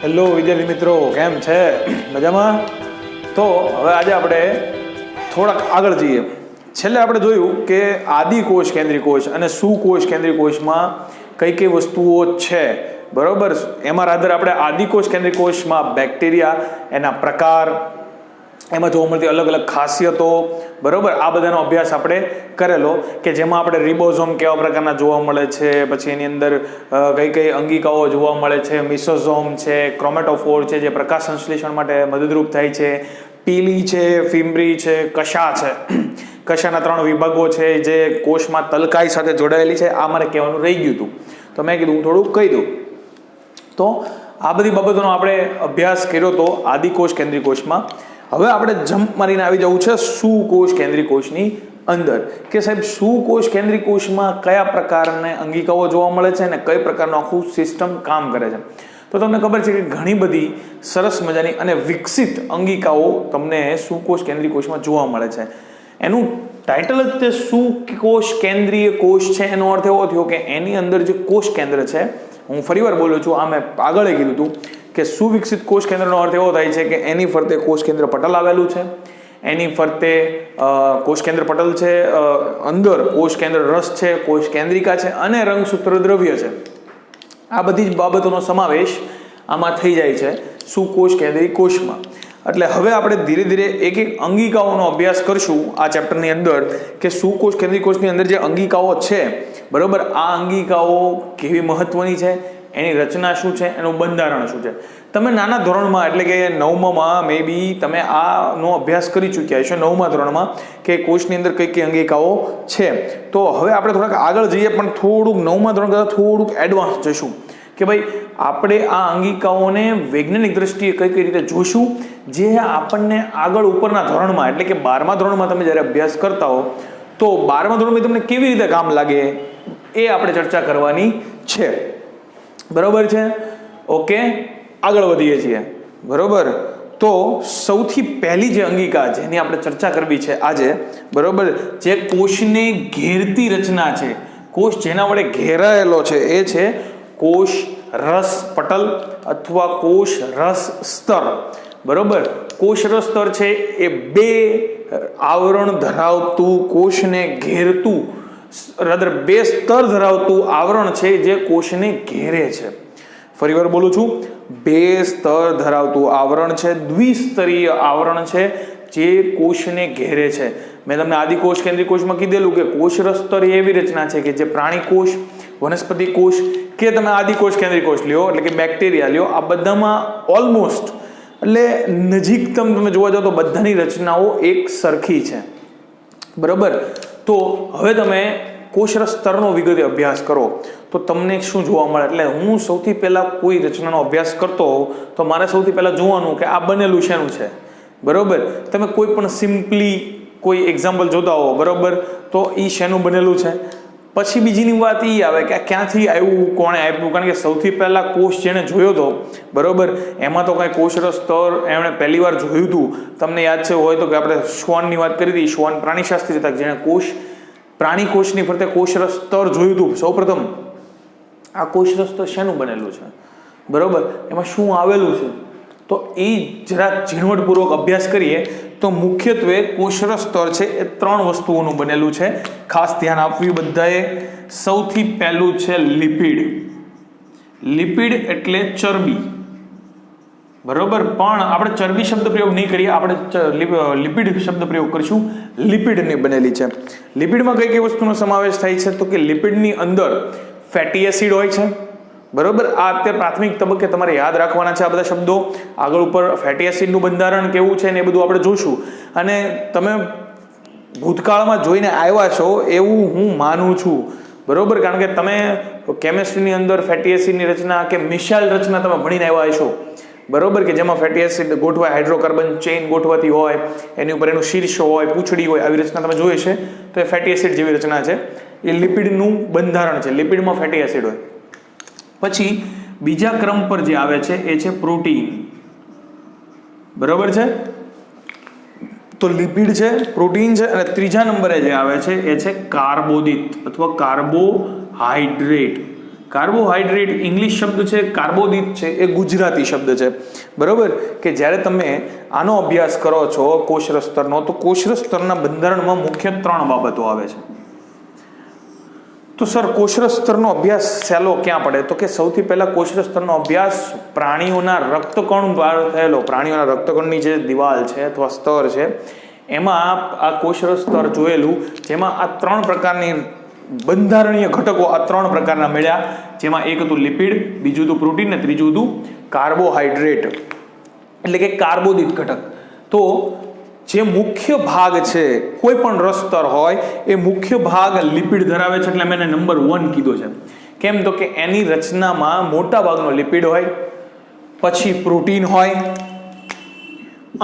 Hello વિદ્યાર્થી મિત્રો, કેમ છે? મજામાં? તો હવે આજે આપણે થોડાક આગળ જઈએ. છેલ્લે આપણે જોયું કે આદિકોષ કેન્દ્રીય કોષ અને સુકોષ કેન્દ્રીય કોષમાં કઈ કઈ વસ્તુઓ છે, બરોબર. એમાં રાધર આપણે આદિકોષ કેન્દ્રીય કોષમાં બેક્ટેરિયા, એના પ્રકાર, એમાં જોવા મળતી અલગ અલગ ખાસિયતો, બરોબર, આ બધાનો અભ્યાસ આપણે કરેલો કે જેમાં આપણે રિબોઝોમ કેવા પ્રકારના જોવા મળે છે, પછી એની અંદર કઈ કઈ અંગિકાઓ જોવા મળે છે, મિસોઝોમ છે, ક્રોમેટોફોર છે જે પ્રકાશ સંશ્લેષણ માટે મદદરૂપ થાય છે, પીલી છે, ફિમ્બ્રી છે, કશા છે. કશાના 3 વિભાગો છે જે કોષમાં તલકાઈ સાથે જોડાયેલી છે. આ મારે કહેવાનું રહી ગયું હતું, તો મેં કીધું હું થોડુંક કહી દઉં. તો આ બધી બાબતોનો આપણે અભ્યાસ કર્યો તો આદિકોષ કેન્દ્રીય કોષમાં. હવે આપણે જમ્પ મારીને આવી જવું છે સુકોષ કેન્દ્રીય કોષની અંદર કે સાહેબ સુકોષ કેન્દ્રીય કોષમાં કયા પ્રકારના અંગિકાઓ જોવા મળે છે અને કઈ પ્રકારનું આખું સિસ્ટમ કામ કરે છે. તો તમને ખબર છે કે ઘણી બધી સરસ મજાની અને વિકસિત અંગિકાઓ તમને સુકોષ કેન્દ્રીય કોષમાં જોવા મળે છે. એનું ટાઇટલ જ તે સુકોષ કેન્દ્રીય કોષ છે. એનો અર્થ એવો થયો કે એની અંદર જે કોષ કેન્દ્ર છે, હું ફરીવાર બોલું છું, આ મેં આગળ કીધું હતું કે સુવિકસિત કોષ કેન્દ્રનો અર્થ એવો થાય છે કે એની ફરતે કોષ કેન્દ્ર પટલ આવેલું છે, એની ફરતે કોષ કેન્દ્ર પટલ છે, અંદર કોષ કેન્દ્ર રસ છે, કોષ કેન્દ્રિકા છે અને રંગસૂત્ર દ્રવ્ય છે. આ બધી જ બાબતોનો સમાવેશ આમાં થઈ જાય છે સુકોષ કેન્દ્રીય કોષમાં. એટલે હવે આપણે ધીરે ધીરે એક એક અંગિકાઓનો અભ્યાસ કરશું આ ચેપ્ટરની અંદર કે સુકોષ કેન્દ્રીય કોષની અંદર જે અંગિકાઓ છે, બરોબર, આ અંગિકાઓ કેવી મહત્વની છે, એની રચના શું છે, એનું બંધારણ શું છે. તમે નાના ધોરણમાં એટલે કે 9માં મે બી તમે આનો અભ્યાસ કરી ચૂક્યા છો, 9મા ધોરણમાં, કે કોષની અંદર કઈ કઈ અંગિકાઓ છે. તો હવે આપણે થોડાક આગળ જઈએ, પણ થોડુંક 9મા ધોરણ કરતાં થોડુંક એડવાન્સ જઈશું કે ભાઈ આપણે આ અંગિકાઓને વૈજ્ઞાનિક દ્રષ્ટિએ કઈ કઈ રીતે જોઈશું, જે આપણને આગળ ઉપરના ધોરણમાં એટલે કે 12મા ધોરણમાં તમે જ્યારે અભ્યાસ કરતા હો તો 12મા ધોરણમાં તમને કેવી રીતે કામ લાગે એ આપણે ચર્ચા કરવાની છે, બરોબર છે. ઓકે, આગળ વધીએ છીએ, બરોબર. તો સૌથી પહેલી જે અંગિકા જેની આપણે ચર્ચા કરવી છે આજે, બરોબર, જે કોષને ઘેરતી રચના છે, કોષ જેના વડે ઘેરાયેલો છે, એ છે કોષ રસ પટલ અથવા કોષ રસ સ્તર, બરોબર. કોષ રસ સ્તર છે એ 2 આવરણ ધરાવતું કોષને ઘેરતું, રાધર 2 સ્તર ધરાવતું આવરણ છે જે કોષને ઘેરે છે. ફરીવાર બોલું છું, 2 સ્તર ધરાવતું આવરણ છે, દ્વિસ્તરીય આવરણ છે જે કોષને ઘેરે છે. મેં તમને આદિકોષ કેન્દ્રીય કોષમાં કીધેલું કે કોષ રસ સ્તર એવી રચના છે કે જે પ્રાણી કોષ, વનસ્પતિ કોષ કે તમે આદિકોષ કેન્દ્રીય કોષ લ્યો એટલે કે બેક્ટેરિયા લ્યો, આ બધામાં ઓલમોસ્ટ એટલે નજીકતમ તમે જોવા જાઓ તો બધાની રચનાઓ એક સરખી છે, બરોબર. તો હવે તમે કોષરસ સ્તરનો વિગતે અભ્યાસ કરો તો તમને શું જોવા મળે. એટલે હું સૌથી પહેલા કોઈ રચનાનો અભ્યાસ કરતો હોઉં તો મારે સૌથી પહેલા જોવાનું કે આ બનેલું શેનું છે, બરોબર. તમે કોઈ પણ સિમ્પલી કોઈ એક્ઝામ્પલ જોતા હો, બરોબર, તો એ શેનું બનેલું છે. પછી બીજીની વાત એ આવે કે આ ક્યાંથી આવ્યું, કોણે આપ્યું, કારણ કે સૌથી પહેલા કોષ જેને જોયો હતો, બરોબર, એમાં તો કાંઈ કોષરસ સ્તર એમણે પહેલી વાર જોયું હતું. તમને યાદ છે હોય તો કે આપણે શ્વાનની વાત કરી હતી, શ્વાન પ્રાણીશાસ્ત્રી હતા જેણે પ્રાણી કોષની ફરતે કોષરસ સ્તર જોયું હતું સૌપ્રથમ. આ કોષરસ સ્તર શેનું બનેલું છે, બરોબર, એમાં શું આવેલું છે, તો એ જરાક ઝીણવટપૂર્વક અભ્યાસ કરીએ તો મુખ્યત્વે કોષરસ સ્તર છે એ 3 વસ્તુઓનું બનેલું છે. ખાસ ધ્યાન આપવું બધાએ. સૌથી પહેલું છે લિપિડ. લિપિડ એટલે ચરબી, બરોબર, પણ આપણે ચરબી શબ્દ પ્રયોગ નહીં કરીએ, આપણે લિપિડ શબ્દ પ્રયોગ કરીશું. લિપિડની બનેલી છે. લિપિડમાં કઈ કઈ વસ્તુનો સમાવેશ થાય છે તો કે લિપિડની અંદર ફેટી એસિડ હોય છે, બરોબર. આ અત્યારે પ્રાથમિક તબક્કે તમારે યાદ રાખવાના છે આ બધા શબ્દો. આગળ ઉપર ફેટી એસિડનું બંધારણ કેવું છે ને એ બધું આપણે જોઈશું. અને તમે ભૂતકાળમાં જોઈને આવ્યા છો એવું હું માનું છું, બરોબર, કારણ કે તમે કેમેસ્ટ્રીની અંદર ફેટી એસિડની રચના કે મિસાઇલ રચના તમે ભણીને આવ્યા છો, બરોબર, કે જેમાં ફેટી એસિડ ગોઠવાય, હાઇડ્રોકાર્બન ચેઇન ગોઠવાતી હોય, એની ઉપર એનું શીર્ષ હોય, પૂંછડી હોય, આવી રચના તમે જોઈ છે. તો એ ફેટી એસિડ જેવી રચના છે, એ લિપિડનું બંધારણ છે. લિપિડમાં ફેટી એસિડ હોય. પછી બીજા ક્રમ પર જે આવે છે એ છે પ્રોટીન, બરોબર છે. તો લિપિડ છે, પ્રોટીન છે, અને ત્રીજા નંબરે જે આવે છે એ છે કાર્બોદિત અથવા કાર્બોહાઈડ્રેટ. કાર્બોહાઈડ્રેટ ઇંગ્લિશ શબ્દ છે, કાર્બોદિત છે એ ગુજરાતી શબ્દ છે, બરોબર. કે જ્યારે તમે આનો અભ્યાસ કરો છો કોષરસ સ્તરનો, તો કોષરસ સ્તરના બંધારણમાં મુખ્ય 3 બાબતો આવે છે. તો સર કોષરસ સ્તરનો અભ્યાસ સહેલો ક્યાં પડે? તો કે સૌથી પહેલા કોષરસ સ્તરનો અભ્યાસ પ્રાણીઓના રક્તકણ દ્વારા થયેલો, પ્રાણીઓના રક્તકણની જે દિવાલ છે અથવા સ્તર છે એમાં આ કોષરસ સ્તર જોયેલું, જેમાં આ 3 પ્રકારની બંધારણીય ઘટકો આ 3 પ્રકારના મળ્યા, જેમાં એક હતું લિપિડ, બીજું હતું પ્રોટીન ને ત્રીજું હતું કાર્બોહાઈડ્રેટ એટલે કે કાર્બોદિત ઘટક. તો જે મુખ્ય ભાગ છે કોઈ પણ રસ સ્તર હોય એ મુખ્ય ભાગ લિપિડ ધરાવે છે, એટલે મેં એને નંબર 1 કીધો છે. કેમ? તો કે એની રચનામાં મોટા ભાગનો લિપિડ હોય, પછી પ્રોટીન હોય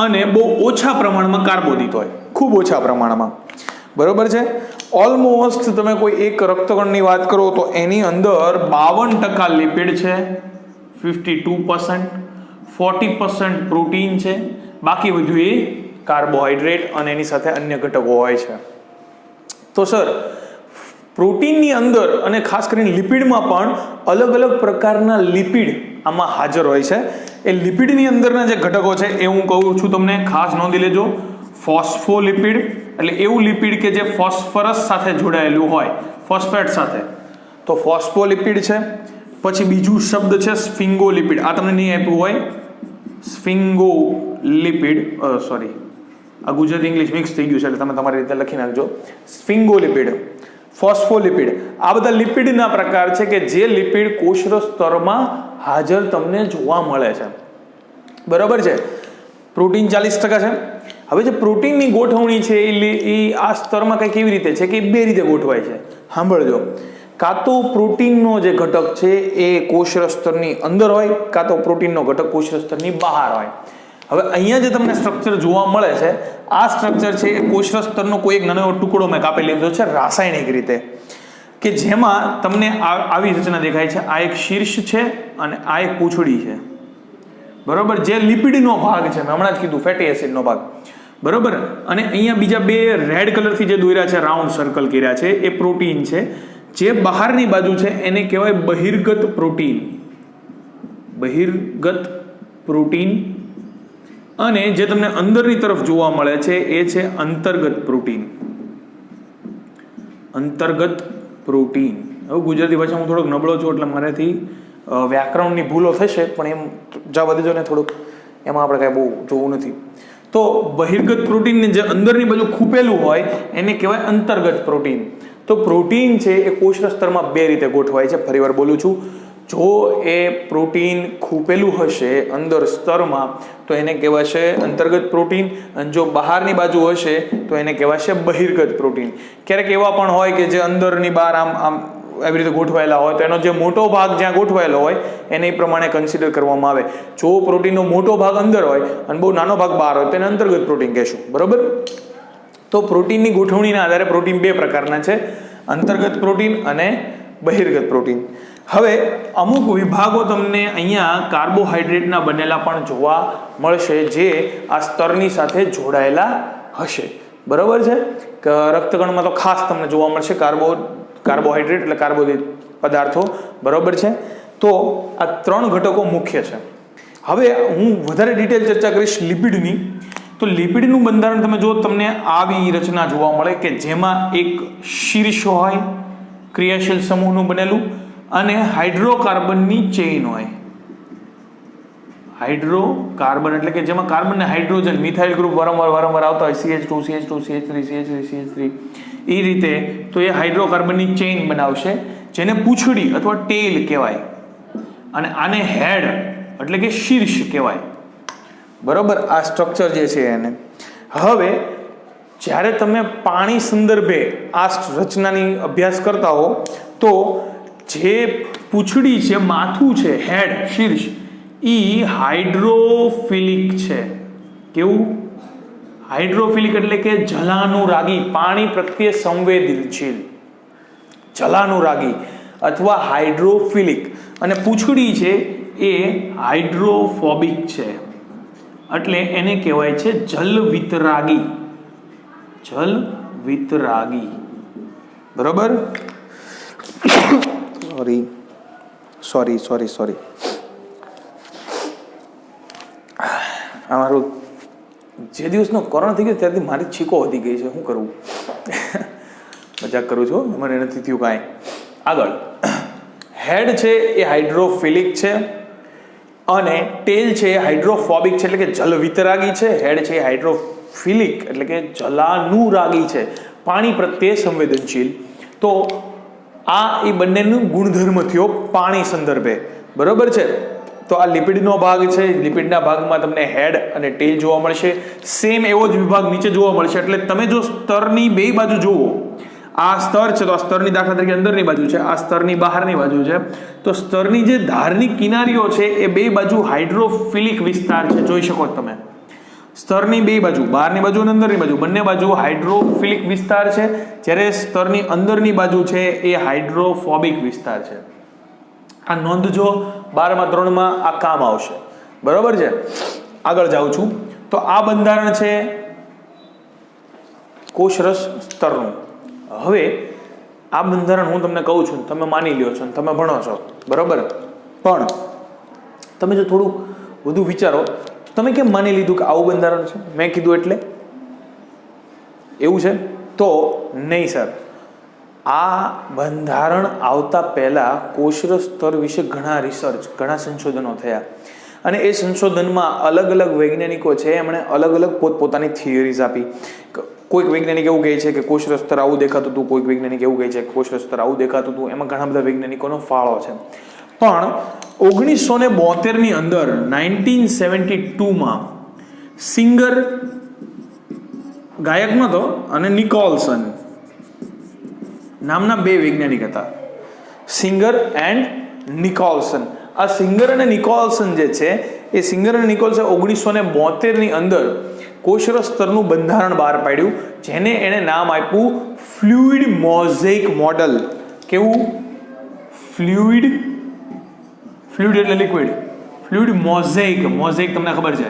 અને બહુ ઓછા પ્રમાણમાં કાર્બોદિત હોય, ખૂબ ઓછા પ્રમાણમાં, બરોબર છે. ઓલમોસ્ટ તમે કોઈ એક રક્તકણની વાત કરો તો એની અંદર 52% લિપિડ છે, 52%, 40% પ્રોટીન છે, બાકી બધું એ કાર્બોહાઈડ્રેટ અને એની સાથે અન્ય ઘટકો હોય છે. તો સર પ્રોટીનની અંદર અને ખાસ કરીને લિપિડમાં પણ અલગ અલગ પ્રકારના લિપિડ આમાં હાજર હોય છે. એ લિપિડની અંદરના જે ઘટકો છે એ હું કહું છું તમને, ખાસ નોંધી લેજો. ફોસ્ફોલિપિડ એટલે એવું લિપિડ કે જે ફોસ્ફરસ સાથે જોડાયેલું હોય, ફોસ્ફેટ સાથે, તો ફોસ્ફોલિપિડ છે. પછી બીજું શબ્દ છે સ્ફિંગોલિપિડ, આ તમને નહીં આપ્યું હોય, સ્ફિંગોલિપિડ, સોરી આ ગુજરાતી ઇંગ્લિશ મિક્સ થઈ ગયું છે એટલે તમે તમારી રીતે લખી નાખજો. સ્ફિંગોલિપિડ, ફોસ્ફોલિપિડ, આ બધા લિપિડના પ્રકાર છે કે જે લિપિડ કોષરસ સ્તરમાં હાજર તમને જોવા મળે છે, બરાબર છે. પ્રોટીન 40% છે. હવે જે પ્રોટીનની ગોઠવણી છે એ આ સ્તરમાં કંઈક એવી રીતે છે કે 2 રીતે ગોઠવાય છે. સાંભળજો, કાં તો પ્રોટીનનો જે ઘટક છે એ કોષરસ સ્તરની અંદર હોય, કાં તો પ્રોટીનનો ઘટક કોષરસ સ્તરની બહાર હોય. હવે અહીંયા જે તમને સ્ટ્રક્ચર જોવા મળે છે, આ સ્ટ્રક્ચર છે એ કોષરસ સ્તરનો કોઈ એક નાનો ટુકડો મેં કાપી લીધો છે રાસાયણિક રીતે, કે જેમાં તમને આવી રચના દેખાય છે. આ એક શીર્ષ છે અને આ એક પૂંછડી છે, બરોબર, જે લિપિડનો ભાગ છે, મેં હમણાં જ કીધું ફેટી એસિડનો ભાગ, બરોબર. અને અહીંયા બીજા 2 રેડ કલરથી જે દોર્યા છે, રાઉન્ડ સર્કલ કર્યા છે, એ પ્રોટીન છે. જે બહારની બાજુ છે એને કહેવાય બહિર્ગત પ્રોટીન, બહિર્ગત પ્રોટીન. અને જે તમને અંદરની તરફ જોવા મળે છે એ છે અંતર્ગત પ્રોટીન, અંતર્ગત પ્રોટીન. હવે ગુજરાતી ભાષા હું થોડોક નબળો છું એટલે મારાથી વ્યાકરણની ભૂલો થશે, પણ એમ જવા દેજો ને, થોડુંક એમાં આપણે કાંઈ બહુ જોવું નથી. તો બહિર્ગત પ્રોટીનને જે અંદરની બાજુ ખૂપેલું હોય એને કહેવાય અંતર્ગત પ્રોટીન. તો પ્રોટીન છે એ કોષરસ સ્તરમાં 2 રીતે ગોઠવાય છે. ફરીવાર બોલું છું, જો એ પ્રોટીન ખૂપેલું હશે અંદર સ્તરમાં તો એને કહેવાશે અંતર્ગત પ્રોટીન, અને જો બહારની બાજુ હશે તો એને કહેવાશે બહિર્ગત પ્રોટીન. ક્યારેક એવા પણ હોય કે જે અંદરની બહાર આમ એવી રીતે ગોઠવાયેલા હોય, તો એનો જે મોટો ભાગ જ્યાં ગોઠવાયેલો હોય એને એ પ્રમાણે કન્સિડર કરવામાં આવે. જો પ્રોટીનનો મોટો ભાગ અંદર હોય અને બહુ નાનો ભાગ બહાર હોય તો એને અંતર્ગત પ્રોટીન કહેશું, બરોબર. તો પ્રોટીનની ગોઠવણીના આધારે પ્રોટીન 2 પ્રકારના છે, અંતર્ગત પ્રોટીન અને બહિર્ગત પ્રોટીન. હવે અમુક વિભાગો તમને અહીંયા કાર્બોહાઈડ્રેટના બનેલા પણ જોવા મળશે, જે આ સ્તરની સાથે જોડાયેલા હશે, બરોબર છે. રક્તકણમાં તો ખાસ તમને જોવા મળશે કાર્બોહાઈડ્રેટ એટલે કાર્બોદિત પદાર્થો, બરોબર છે. તો આ 3 ઘટકો મુખ્ય છે. હવે હું વધારે ડિટેલ ચર્ચા કરીશ લિપિડની. તો લિપિડનું બંધારણ તમે જો, તમને આવી રચના જોવા મળે કે જેમાં એક શીર્ષ હોય ક્રિયાશીલ સમૂહનું બનેલું અને હાઇડ્રોકાર્બનની ચેઇન હોય. હાઇડ્રોકાર્બન એટલે કે જેમાં કાર્બન ને હાઇડ્રોજન, મિથાઇલ ગ્રુપ વારંવાર આવતા હોય, CH2 CH2 CH3 CH3 CH3 એ રીતે. તો એ હાઇડ્રોકાર્બનની ચેઇન બનાવશે, જેને પૂંછડી અથવા ટેલ કહેવાય, અને આને હેડ એટલે કે શીર્ષ કહેવાય, બરોબર. આ સ્ટ્રક્ચર જે છે એને. હવે જ્યારે તમે પાણી સંદર્ભે આ રચનાની અભ્યાસ કરતા હો તો જે પૂંછડી છે, માથું છે, હેડ, શીર્ષ, ઈ હાઇડ્રોફિલિક છે. કેવું? હાઇડ્રોફિલિક એટલે કે જલાનુરાગી, પાણી પ્રત્યે સંવેદનશીલ, જલાનુરાગી અથવા હાઇડ્રોફિલિક. અને પૂંછડી છે એ હાઇડ્રોફોબિક છે, એટલે એને કહેવાય છે જલવિતરાગી, જલવિતરાગી, બરોબર. સોરી, સોરી અમારું જે દિવસનો કોરોના થઈ ગયો ત્યારથી મારી છીકો વધી ગઈ છે, શું કરવું? મજાક કરું છું, મને નથી થયું કાંઈ. આગળ, હેડ છે એ હાઇડ્રોફિલિક છે અને ટેલ છે એ હાઇડ્રોફોબિક છે, એટલે કે જલ વિતરાગી છે. હેડ છે એ હાઇડ્રોફિલિક એટલે કે જલાનુરાગી છે, પાણી પ્રત્યે સંવેદનશીલ. તો આ એ બંનેનું ગુણધર્મ થયો પાણી સંદર્ભે, બરોબર છે. તો આ લિપિડનો ભાગ છે. લિપિડના ભાગમાં તમને હેડ અને ટેલ જોવા મળશે. સેમ એવો જ વિભાગ નીચે જોવા મળશે. એટલે તમે જો સ્તરની બે બાજુ જુઓ, આ સ્તર છે તો આ સ્તરની દાખલા તરીકે અંદરની બાજુ છે, આ સ્તરની બહારની બાજુ છે. તો સ્તરની જે ધારની કિનારીઓ છે એ બે બાજુ હાઇડ્રોફિલિક વિસ્તાર છે, જોઈ શકો તમે. સ્તરની બે બાજુ, બહારની બાજુ અને અંદરની બાજુ, બંને બાજુ હાઇડ્રોફિલિક વિસ્તાર છે, જ્યારે સ્તરની અંદરની બાજુ છે એ હાઇડ્રોફોબિક વિસ્તાર છે. આ નોંધજો, 12મા ધોરણમાં આ કામ આવશે, બરોબર છે. આગળ જાઉં છું. તો આ બંધારણ છે કોષરસ સ્તરનું. હવે આ બંધારણ હું તમને કહું છું, તમે માની લ્યો છો, તમે ભણો છો, બરોબર. પણ તમે જો થોડું વધુ વિચારો, તમે કેમ માની લીધું કે આવું બંધારણ છે? મેં કીધું એટલે એવું છે? તો નહીં સર, આ બંધારણ આવતા પહેલા કોષરસ સ્તર વિશે ઘણા રિસર્ચ, ઘણા સંશોધનો થયા અને એ સંશોધનમાં અલગ અલગ વૈજ્ઞાનિકો છે, એમણે અલગ અલગ પોતપોતાની થિયરીઝ આપી. કોઈક વૈજ્ઞાનિક એવું કહે છે કે કોષરસ સ્તર આવું દેખાતું હતું, કોઈક વૈજ્ઞાનિક એવું કહે છે કે કોષરસ સ્તર આવું દેખાતું હતું. એમાં ઘણા બધા વૈજ્ઞાનિકોનો ફાળો છે. પણ 1972ની અંદર 1972માં સિંગર ગાયક નતો અને નિકોલસન નામના બે વૈજ્ઞાનિક હતા, સિંગર એન્ડ નિકોલસન. આ સિંગર અને નિકોલસન જે છે એ સિંગર અને નિકોલસન 1972ની અંદર કોષરસ સ્તરનું બંધારણ બહાર પાડ્યું, જેને એણે નામ આપ્યું ફ્લુઇડ મોઝેઇક મોડલ. કેવું? ફ્લુઇડ એટલે લિક્વિડ, ફ્લુઇડ મોઝેઇક. મોઝેઇક તમને ખબર છે,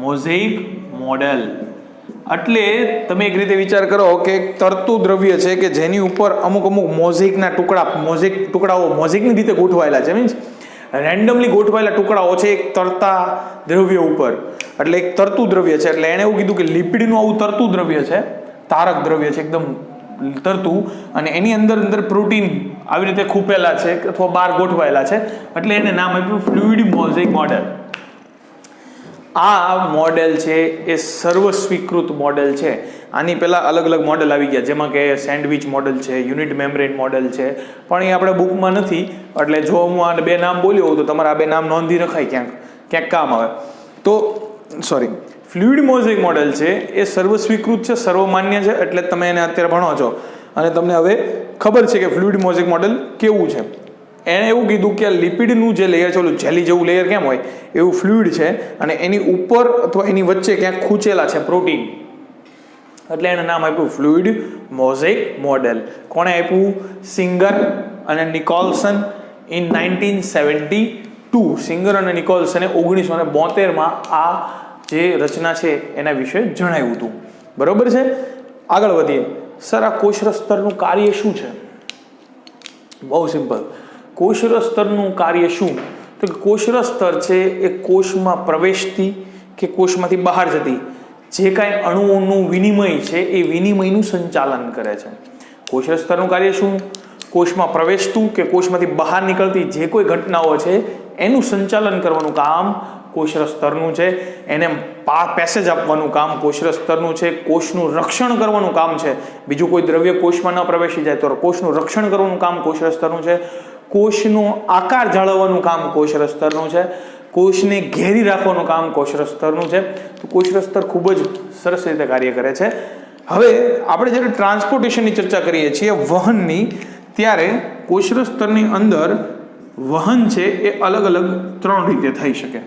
મોઝેઇક મોડેલ. એટલે તમે એક રીતે વિચાર કરો કે એક તરતું દ્રવ્ય છે કે જેની ઉપર અમુક મોઝેઇકના ટુકડાઓ મોઝેઇકની રીતે ગોઠવાયેલા છે, મીન્સ રેન્ડમલી ગોઠવાયેલા ટુકડાઓ છે એક તરતા દ્રવ્ય ઉપર. એટલે એક તરતું દ્રવ્ય છે. એટલે એણે એવું કીધું કે લિપિડનું આવું તરતું દ્રવ્ય છે, તારક દ્રવ્ય છે, એકદમ તરતું, અને એની અંદર પ્રોટીન આવી રીતે ખૂપેલા છે અથવા બહાર ગોઠવાયેલા છે. એટલે એને નામ આપ્યું ફ્લુઇડ મોઝેઇક મોડેલ. આ મોડેલ છે એ સર્વ સ્વીકૃત મોડેલ છે. આની પહેલા અલગ અલગ મોડેલ આવી ગયા, જેમાં કે સેન્ડવિચ મોડેલ છે, યુનિટ મેમ્બ્રેન મોડેલ છે, પણ એ આપણે બુકમાં નથી. એટલે જો હું આ બે નામ બોલ્યો હોઉં તો તમારે આ બે નામ નોંધી રખાય, ક્યાંક કામ આવે. તો ફ્લુઇડ મોઝેઇક મોડેલ છે એ સર્વ સ્વીકૃત છે, સર્વમાન્ય છે. એટલે તમે એને અત્યારે ભણો છો અને તમને હવે ખબર છે કે ફ્લુઇડ મોઝેઇક મોડેલ કેવું છે. એણે એવું કીધું કે લિપિડનું જે લેયર છે, ઓલું જેલી જેવું લેયર કેમ હોય એવું ફ્લુઇડ છે, અને એની ઉપર અથવા એની વચ્ચે ક્યાંક ખૂંચેલા છે પ્રોટીન. એટલે એને નામ આપ્યું ફ્લુઇડ મોઝેઇક મોડેલ. કોણે આપ્યું? સિંગર અને નિકોલસન ઇન 1972. સિંગર અને નિકોલસને 1972માં આ જે રચના છે એના વિશે જણાવ્યું હતું, બરોબર છે. આગળ વધીએ. સર, આ કોષરસ સ્તરનું કાર્ય શું છે? બહુ સિમ્પલ. કોષરસ સ્તરનું કાર્ય શું? તો કોષરસ સ્તર છે એ કોષમાં પ્રવેશતી કે કોષમાંથી બહાર જતી જે કાંઈ અણુઓનું વિનિમય છે એ વિનિમયનું સંચાલન કરે છે. કોષરસ સ્તરનું કાર્ય શું? કોષમાં પ્રવેશતું કે કોષમાંથી બહાર નીકળતી જે કોઈ ઘટનાઓ છે એનું સંચાલન કરવાનું કામ કોષરસ સ્તરનું છે. એને પેસેજ આપવાનું કામ કોષરસ સ્તરનું છે. કોષનું રક્ષણ કરવાનું કામ છે. બીજું કોઈ દ્રવ્ય કોષમાં ન પ્રવેશી જાય તો કોષનું રક્ષણ કરવાનું કામ કોષરસ સ્તરનું છે. કોષનો આકાર જાળવવાનું કામ કોષરસ સ્તરનું છે. કોષને ઘેરી રાખવાનું કામ કોષરસ સ્તરનું છે. તો કોષરસ સ્તર ખૂબ જ સરસ રીતે કાર્ય કરે છે. હવે આપણે જ્યારે ટ્રાન્સપોર્ટેશનની ચર્ચા કરીએ છીએ, વહનની, ત્યારે કોષરસ સ્તરની અંદર વહન છે એ અલગ અલગ 3 રીતે થઈ શકે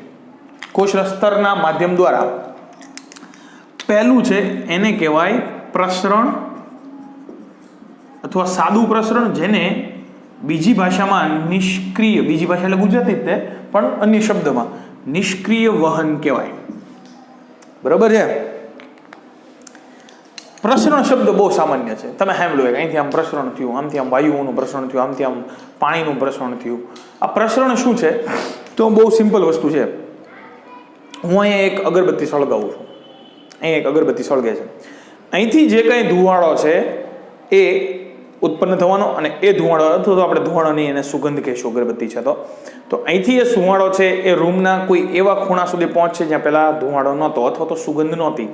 કોષરસ સ્તરના માધ્યમ દ્વારા. પહેલું છે એને કહેવાય પ્રસરણ અથવા સાદું પ્રસરણ, જેને બીજી ભાષામાં નિષ્ક્રિય, બીજી ભાષા એટલે ગુજરાતી જ તે, પણ અન્ય શબ્દમાં નિષ્ક્રિય વહન કહેવાય, બરોબર છે. પ્રસરણ શબ્દ બહુ સામાન્ય છે, તમે સાંભળ્યું કે અહીંથી આમ પ્રસરણ થયું, આમથી આમ વાયુઓનું પ્રસરણ થયું, આમથી આમ પાણીનું પ્રસરણ થયું. આ પ્રસરણ શું છે? તો બહુ સિમ્પલ વસ્તુ છે. હું અહીંયા એક અગરબત્તી સળગાવું છું, અહીંયા એક અગરબત્તી સળગે છે, અહીંથી જે કંઈ ધુવાળો છે એ ઉત્પન્ન થવાનો, અને એ ધુવાળો અથવા તો આપણે ધુવાળો નહીં એને સુગંધ કહીશું, અગરબત્તી છે તો અહીંથી એ ધુવાળો છે એ રૂમના કોઈ એવા ખૂણા સુધી પહોંચશે જ્યાં પહેલા ધુવાળો નહોતો અથવા તો સુગંધ નહોતી.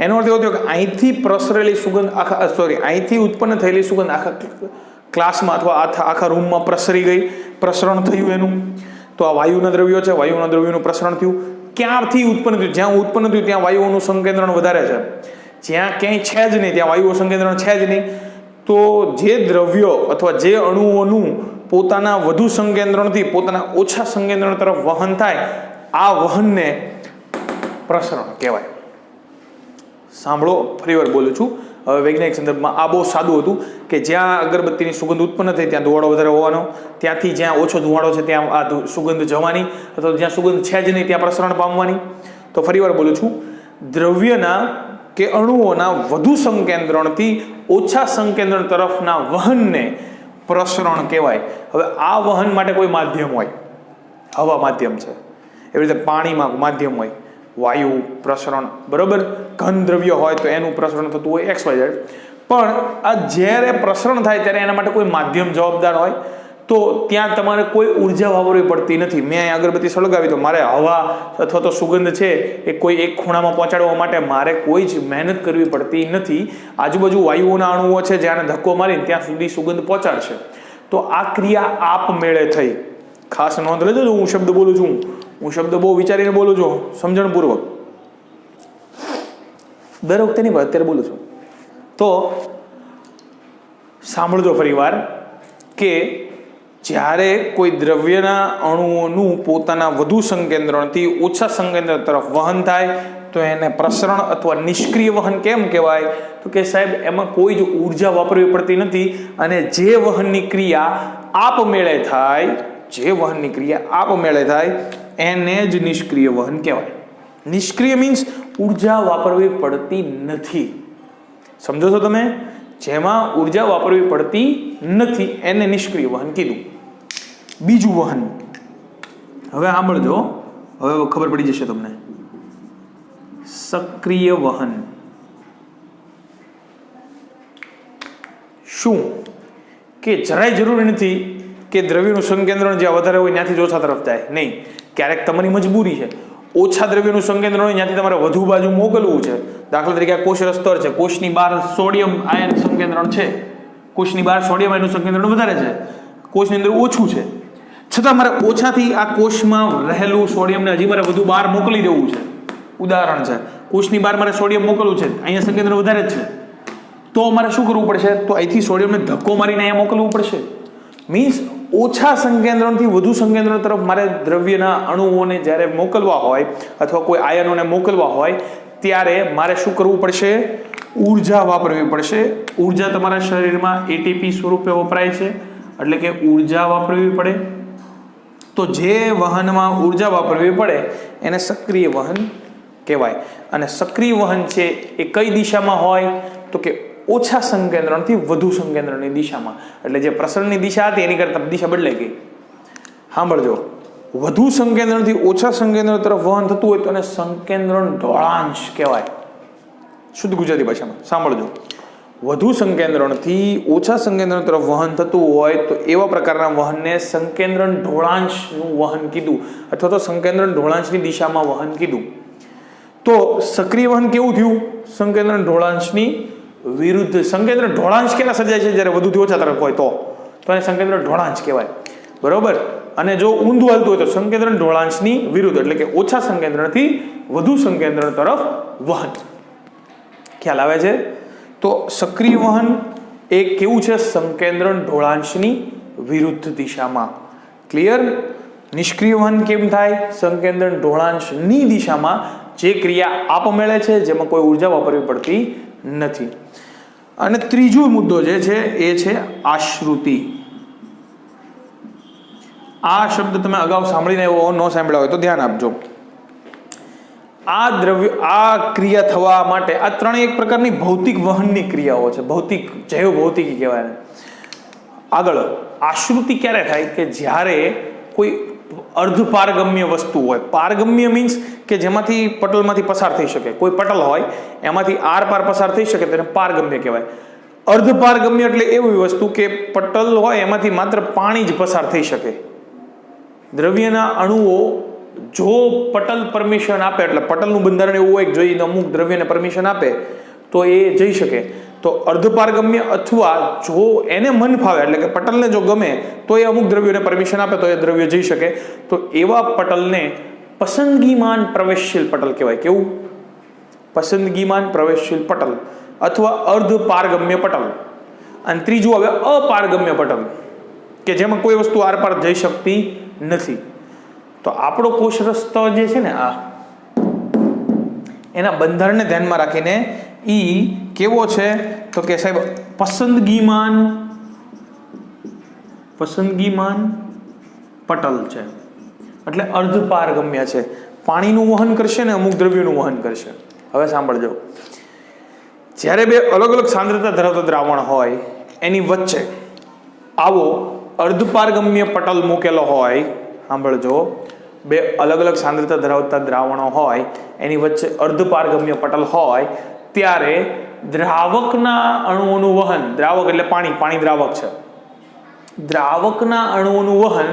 એનો અર્થ એવો થયો કે અહીંથી પ્રસરેલી સુગંધ અહીંથી ઉત્પન્ન થયેલી સુગંધ આખા ક્લાસમાં અથવા આખા રૂમમાં પ્રસરી ગઈ, પ્રસરણ થયું એનું. તો આ વાયુના દ્રવ્યો છે, વાયુના દ્રવ્યોનું પ્રસરણ થયું. ક્યાંથી ઉત્પન્ન થયું? જ્યાં ઉત્પન્ન થયું ત્યાં વાયુઓનું સંકેન્દ્રણ વધારે છે, જ્યાં ક્યાંય છે જ નહીં ત્યાં વાયુઓ સંકેન્દ્રણ છે જ નહીં. તો જે દ્રવ્યો અથવા જે અણુઓનું પોતાના વધુ સંકેન્દ્રણથી પોતાના ઓછા સંકેન્દ્રણ તરફ વહન થાય, આ વહનને પ્રસરણ કહેવાય. સાંભળો, ફરીવાર બોલું છું. હવે વૈજ્ઞાનિક સંદર્ભમાં આ બહુ સાદું હતું કે જ્યાં અગરબત્તીની સુગંધ ઉત્પન્ન થઈ ત્યાં ધુવાળો વધારે હોવાનો, ત્યાંથી જ્યાં ઓછો ધુવાળો છે ત્યાં આ સુગંધ જવાની, અથવા જ્યાં સુગંધ છે જ નહીં ત્યાં પ્રસરણ પામવાની. તો ફરીવાર બોલું છું, દ્રવ્યના કે અણુઓના વધુ સંકેન્દ્રણથી ઓછા સંકેન્દ્રણ તરફના વહનને પ્રસરણ કહેવાય. હવે આ વહન માટે કોઈ માધ્યમ હોય, હવા માધ્યમ છે, એવી રીતે પાણીમાં માધ્યમ હોય, વાયુ પ્રસરણ, બરોબર. ઘન દ્રવ્ય હોય તો એનું પ્રસરણ થતું હોય XYZ. પણ આ જ્યારે પ્રસરણ થાય ત્યારે એના માટે કોઈ માધ્યમ જવાબદાર હોય, તો ત્યાં તમારે કોઈ ઉર્જા વાપરવી પડતી નથી. મેં અહીં અગરબત્તી સળગાવી તો મારે હવા અથવા તો સુગંધ છે એ કોઈ એક ખૂણામાં પહોંચાડવા માટે મારે કોઈ જ મહેનત કરવી પડતી નથી. આજુબાજુ વાયુઓના અણુઓ છે જ્યાં ધક્કો મારીને ત્યાં સુધી સુગંધ પહોંચાડશે. તો આ ક્રિયા આપમેળે થઈ. ખાસ નોંધ લેજો, હું શબ્દ બોલું છું, હું શબ્દ બહુ વિચારીને બોલું છું, સમજણપૂર્વક. દર વખતે નહીં, અત્યારે બોલું છું. તો સાંભળજો ફરીવાર કે જ્યારે કોઈ દ્રવ્યના અણુઓનું પોતાના વધુ સંકેન્દ્રણથી ઓછા સંકેન્દ્રણ તરફ વહન થાય તો એને પ્રસરણ અથવા નિષ્ક્રિય વહન કેમ કહેવાય? તો કે સાહેબ એમાં કોઈ જ ઉર્જા વાપરવી પડતી નથી, અને જે વહનની ક્રિયા આપમેળે થાય, જે વહનની ક્રિયા આપમેળે થાય એને જ નિષ્ક્રિય વહન કહેવાય. નિષ્ક્રિય મીન્સ ઉર્જા વાપરવી પડતી નથી. સમજો છો તમે? જેમાં ઉર્જા વાપરવી પડતી નથી એને નિષ્ક્રિય વહન કીધું. બીજું વહન, હવે સાંભળજો, હવે ખબર પડી જશે તમને. સક્રિય વહન. શું? કે જરાય જરૂરી નથી કે દ્રવ્યનું સંકેન્દ્રણ જ્યાં વધારે હોય ત્યાંથી જ ઓછા તરફ જાય. નહીં, ક્યારેક તમારી મજબૂરી છે, ઓછા દ્રવ્યનું સંકેન્દ્રણ હોય ત્યાંથી તમારે વધુ બાજુ મોકલવું છે. દાખલા તરીકે આ કોષ સ્તર છે, કોષની બહાર સોડિયમ આયન સંકેન્દ્રણ છે, કોષની બહાર સોડિયમ આયનનું સંકેન્દ્રણ વધારે છે, કોષની અંદર ઓછું છે, છતાં મારે ઓછાથી આ કોષમાં રહેલું સોડિયમને હજી મારે વધુ બહાર મોકલી દેવું છે. ઉદાહરણ છે, કોષની બહાર મારે સોડિયમ મોકલવું છે, અહીંયા સંકેન્દ્ર વધારે જ છે, તો મારે શું કરવું પડશે? તો અહીંથી સોડિયમને ધક્કો મારીને અહીંયા મોકલવું પડશે. મીન્સ ઓછા સંકેન્દ્રણથી વધુ સંકેન્દ્રણ તરફ મારે દ્રવ્યના અણુઓને જ્યારે મોકલવા હોય અથવા કોઈ આયનોને મોકલવા હોય ત્યારે મારે શું કરવું પડશે? ઉર્જા વાપરવી પડશે. ઉર્જા તમારા શરીરમાં ATP સ્વરૂપે વપરાય છે, એટલે કે ઉર્જા વાપરવી પડે. તો જે વહનમાં ઉર્જા વાપરવી પડે એને સક્રિય વહન કહેવાય. અને સક્રિય વહન છે એ કઈ દિશામાં હોય? તો કે ઓછા સંકેન્દ્રણથી વધુ સંકેન્દ્રણની દિશામાં. એટલે જે પ્રસરણની દિશા હતી એની કરતાં દિશા બદલાઈ ગઈ. સાંભળજો, વધુ સંકેન્દ્રણથી ઓછા સંકેન્દ્રણ તરફ વહન થતું હોય તો એને સંકેન્દ્રણ ઢોળાંશ કહેવાય. શુદ્ધ ગુજરાતી ભાષામાં સાંભળજો, વધુ સંકેન્દ્રણથી ઓછા સંકેન્દ્રણ તરફ વહન થતું હોય તો એવા પ્રકારના વહનને સંકેન્દ્રણ ઢોળાંશનું વહન કીધું, અથવા તો સંકેન્દ્રણ ઢોળાંશની દિશામાં વહન કીધું. તો સક્રિય વહન કેવું થયું? સંકેન્દ્રણ ઢોળાંશની વિરુદ્ધ. સંકેન્દ્ર ઢોળાંશ કેલા સર્જાય છે? જ્યારે વધુથી ઓછા તરફ હોય તો એને સંકેન્દ્ર ઢોળાંશ કહેવાય, બરોબર. અને જો ઊંધું હાલતું હોય તો સંકેન્દ્ર ઢોળાંશની વિરુદ્ધ, એટલે કે ઓછા સંકેન્દ્રથી વધુ સંકેન્દ્ર તરફ વહન. ખ્યાલ આવે છે? તો સક્રિય વહન એ કેવું છે? સંકેન્દ્ર ઢોળાંશની વિરુદ્ધ દિશામાં. ક્લિયર? નિષ્ક્રિય વહન કેમ થાય? સંકેન્દ્ર ઢોળાંશની દિશામાં, જે ક્રિયા આપમેળે છે, જેમાં કોઈ ઉર્જા વાપરવી પડતી નથી. અને ત્રીજો મુદ્દો જે છે એ છે આશ્રુતિ. આ શબ્દ તમે અગાઉ સાંભળીને એવો ન સાંભળ્યા હોય તો ધ્યાન આપજો. આ ક્રિયા થવા માટે આ ત્રણેય એક પ્રકારની ભૌતિક વહનની ક્રિયાઓ છે. ભૌતિક જૈવ ભૌતિકી કહેવાય. આગળ આશ્રુતિ ક્યારે થાય કે જ્યારે કોઈ અર્ધપારગમ્ય વસ્તુ હોય. પારગમ્ય મીન્સ કે જેમાંથી પટલમાંથી પસાર થઈ શકે. કોઈ પટલ હોય એમાંથી આર પાર પસાર થઈ શકે તેને પારગમ્ય કહેવાય. અર્ધપારગમ્ય એટલે એવી વસ્તુ કે પટલ હોય એમાંથી માત્ર પાણી જ પસાર થઈ શકે. દ્રવ્યના અણુઓ જો પટલ પરમિશન આપે, એટલે પટલનું બંધારણ એવું હોય કે જો અમુક દ્રવ્યને પરમિશન આપે તો એ જઈ શકે. તો અર્ધપારગમ્ય અથવા જો એને મન ફાવે એટલે કે પટલને જો ગમે તો એ અમુક દ્રવ્યોને પરમિશન આપે તો એ દ્રવ્ય જઈ શકે. તો એવા પટલને પસંદગીમાન પ્રવેશશીલ પટલ કહેવાય. કેવું? પસંદગીમાન પ્રવેશશીલ પટલ અથવા અર્ધપારગમ્ય પટલ. અને ત્રીજું હવે અપારગમ્ય પટલ કે જેમાં કોઈ વસ્તુ આર પાર જઈ શકતી નથી. તો આપણો કોષરસ્ત જે છે ને આ એના બંધારણને ધ્યાનમાં રાખીને ઈ કેવો છે તો કે સાહેબ પસંદગીમાન પટલ છે. એટલે અર્ધપારગમ્ય છે. પાણીનું વહન કરશે ને અમુક દ્રવ્યોનું વહન કરશે. હવે સાંભળજો, જ્યારે બે અલગ અલગ સાંદ્રતા ધરાવતા દ્રાવણ હોય એની વચ્ચે આવો અર્ધપારગમ્ય પટલ મૂકેલો હોય, સાંભળજો, બે અલગ અલગ સાંદ્રતા ધરાવતા દ્રાવણો હોય એની વચ્ચે અર્ધપારગમ્ય પટલ હોય ત્યારે દ્રાવકના અણુઓનું વહન, દ્રાવક એટલે પાણી દ્રાવક છે, દ્રાવકના અણુઓનું વહન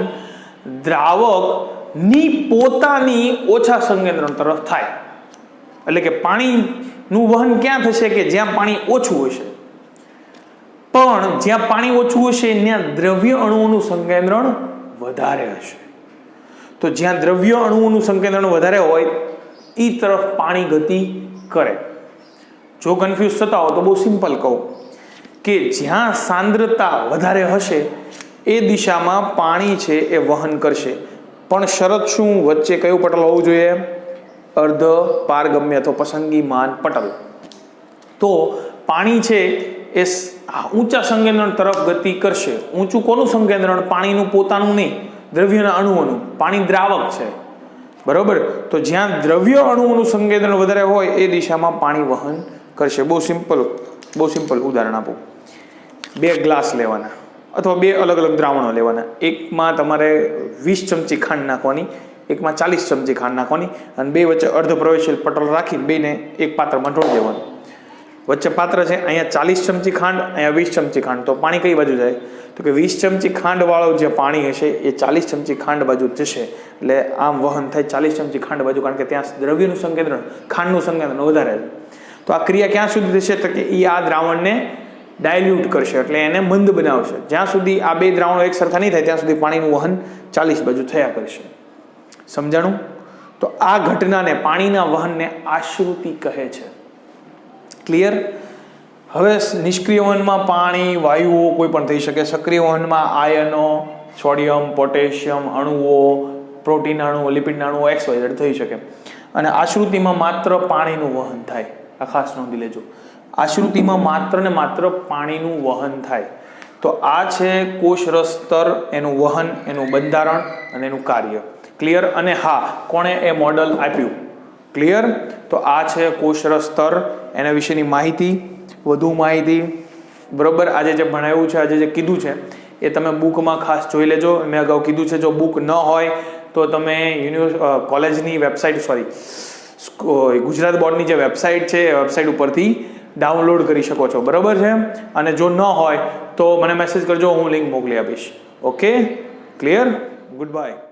દ્રાવકની પોતાની ઓછા સંકેન્દ્રણ તરફ થાય. એટલે કે પાણીનું વહન ક્યાં થશે કે જ્યાં પાણી ઓછું હશે. પણ જ્યાં પાણી ઓછું હશે ત્યાં દ્રવ્ય અણુઓનું સંકેન્દ્રણ વધારે હશે. તો જ્યાં દ્રવ્ય અણુઓનું સંકેન્દ્રણ વધારે હોય એ તરફ પાણી ગતિ કરે. જો કન્ફ્યુઝ થતા હો તો બહુ સિમ્પલ કહું કે જ્યાં સાંદ્રતા વધારે હશે એ દિશામાં પાણી છે એ વહન કરશે. પણ શરત શું? વચ્ચે કયું પટલ હોવું જોઈએ? અર્ધપારગમ્ય અથવા પસંદગીમાન પટલ. તો પાણી છે એ ઊંચા સંકેન્દ્રણ તરફ ગતિ કરશે. ઊંચું કોનું સંકેન્દ્રણ? પાણીનું પોતાનું નહીં, દ્રવ્યના અણુઓનું. પાણી દ્રાવક છે, બરોબર. તો જ્યાં દ્રવ્ય અણુઓનું સંકેન્દ્રણ વધારે હોય એ દિશામાં પાણી વહન કરશે. બહુ સિમ્પલ ઉદાહરણ આપું. 2 ગ્લાસ લેવાના અથવા 2 અલગ અલગ દ્રાવણો લેવાના. એકમાં તમારે 20 ચમચી ખાંડ નાખવાની, એકમાં 40 ચમચી ખાંડ નાખવાની અને બે વચ્ચે અર્ધ પ્રવેશશીલ પટલ રાખી બેને એક પાત્રમાં ઢોળી દેવાનું. વચ્ચે પાત્ર છે, અહીંયા 40 ચમચી ખાંડ, અહીંયા 20 ચમચી ખાંડ. તો પાણી કઈ બાજુ જાય? તો કે 20 ચમચી ખાંડ વાળું જે પાણી હશે એ 40 ચમચી ખાંડ બાજુ જશે. એટલે આમ વહન થાય 40 ચમચી ખાંડ બાજુ, કારણ કે ત્યાં દ્રવ્યનું સંકેન્દ્રણ, ખાંડનું સંકેન્દ્રણ વધારે છે. તો આ ક્રિયા ક્યાં સુધી થશે? તો કે એ આ દ્રાવણને ડાયલ્યુટ કરશે, એટલે એને મંદ બનાવશે. જ્યાં સુધી આ બે દ્રાવણો એક સરખા નહીં થાય ત્યાં સુધી પાણીનું વહન 40 બાજુ થયા કરશે. સમજાણું? તો આ ઘટનાને, પાણીના વહનને આશ્રુતિ કહે છે. ક્લિયર? હવે નિષ્ક્રિય વહનમાં પાણી, વાયુઓ કોઈ પણ થઈ શકે. સક્રિય વહનમાં આયનો, સોડિયમ, પોટેશિયમ અણુઓ, પ્રોટીન અણુઓ, લિપિડ અણુઓ, XYZ થઈ શકે. અને આશ્રુતિમાં માત્ર પાણીનું વહન થાય. આ ખાસ નોંધી લેજો. આશ્રુતિમાં માત્ર ને માત્ર પાણીનું વહન થાય. તો આ છે કોષરસ સ્તર, એનું વહન, એનું બંધારણ અને એનું કાર્ય. ક્લિયર? અને હા, કોણે એ મોડલ આપ્યું? ક્લિયર? તો આ છે કોષરસ સ્તર, એના વિશેની માહિતી, વધુ માહિતી, બરોબર. આજે જે ભણાવ્યું છે, આજે જે કીધું છે એ તમે બુકમાં ખાસ જોઈ લેજો. મેં અગાઉ કીધું છે, જો બુક ન હોય તો તમે કોલેજની વેબસાઇટ, ગુજરાત બોર્ડની જે વેબસાઇટ છે એ વેબસાઇટ ઉપરથી ડાઉનલોડ કરી શકો છો, બરાબર છે. અને જો ન હોય તો મને મેસેજ કરજો, હું લિંક મોકલી આપીશ. ઓકે? ક્લિયર? Good bye.